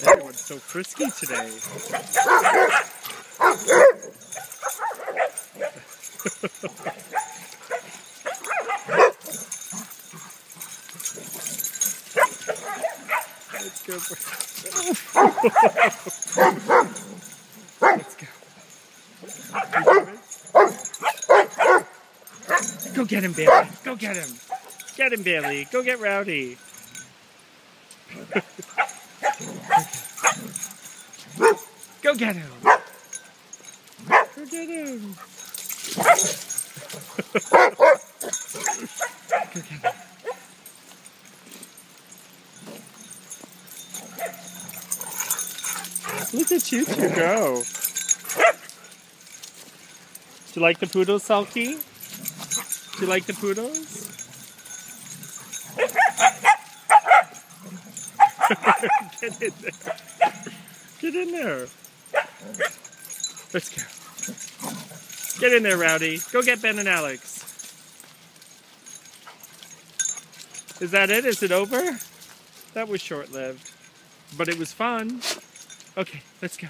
Everyone's so frisky today. Let's go. Let's go. Go get him, Bailey. Go get him. Get him, Bailey. Go get Rowdy. Go get him. Go get him. Go get him. Look at you two go. Do you like the poodles, Sulky? Do you like the poodles? Get in there. Get in there. Let's go. Get in there, Rowdy. Go get Ben and Alex. Is that it? Is it over? That was short-lived. But it was fun. Okay, let's go.